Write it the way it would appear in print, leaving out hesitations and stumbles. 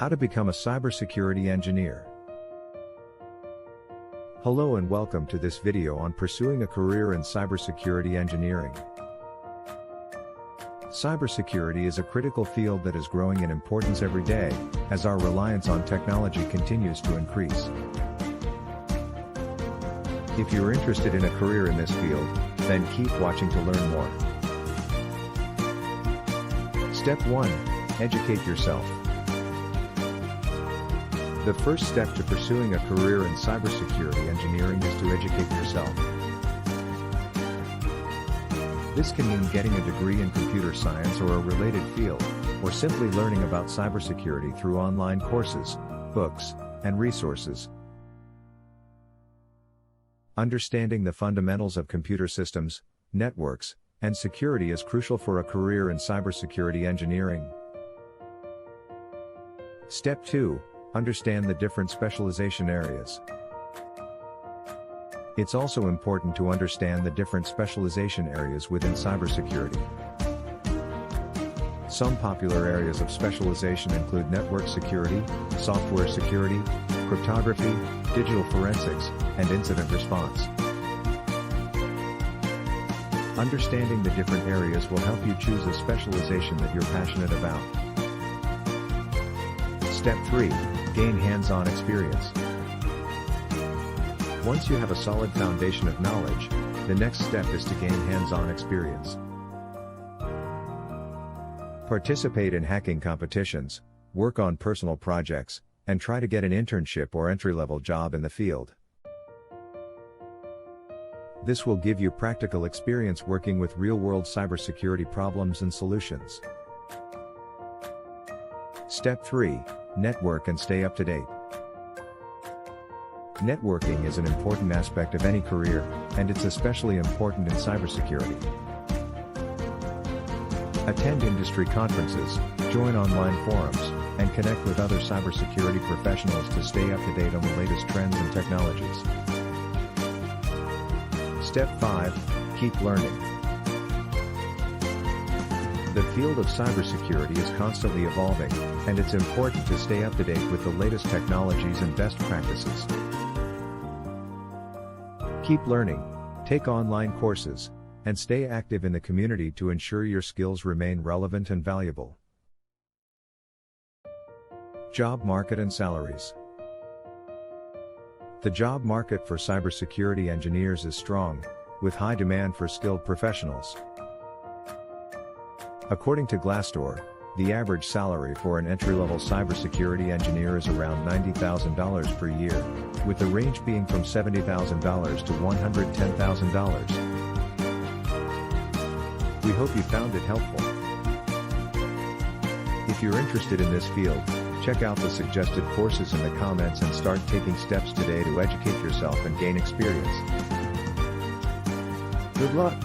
How to become a cybersecurity engineer. Hello and welcome to this video on pursuing a career in cybersecurity engineering. Cybersecurity is a critical field that is growing in importance every day, as our reliance on technology continues to increase. If you're interested in a career in this field, then keep watching to learn more. Step 1. Educate yourself. The first step to pursuing a career in cybersecurity engineering is to educate yourself. This can mean getting a degree in computer science or a related field, or simply learning about cybersecurity through online courses, books, and resources. Understanding the fundamentals of computer systems, networks, and security is crucial for a career in cybersecurity engineering. Step 2. Understand the different specialization areas. It's also important to understand the different specialization areas within cybersecurity. Some popular areas of specialization include network security, software security, cryptography, digital forensics, and incident response. Understanding the different areas will help you choose a specialization that you're passionate about. Step 3. Gain hands-on experience. Once you have a solid foundation of knowledge, the next step is to gain hands-on experience. Participate in hacking competitions, work on personal projects, and try to get an internship or entry-level job in the field. This will give you practical experience working with real-world cybersecurity problems and solutions. Step 3. Network and stay up to date. Networking is an important aspect of any career, and it's especially important in cybersecurity. Attend industry conferences, join online forums, and connect with other cybersecurity professionals to stay up to date on the latest trends and technologies. Step 5. Keep learning. The field of cybersecurity is constantly evolving, and it's important to stay up to date with the latest technologies and best practices. Keep learning, take online courses, and stay active in the community to ensure your skills remain relevant and valuable. Job market and salaries. The job market for cybersecurity engineers is strong, with high demand for skilled professionals. According to Glassdoor, the average salary for an entry-level cybersecurity engineer is around $90,000 per year, with the range being from $70,000 to $110,000. We hope you found it helpful. If you're interested in this field, check out the suggested courses in the comments and start taking steps today to educate yourself and gain experience. Good luck!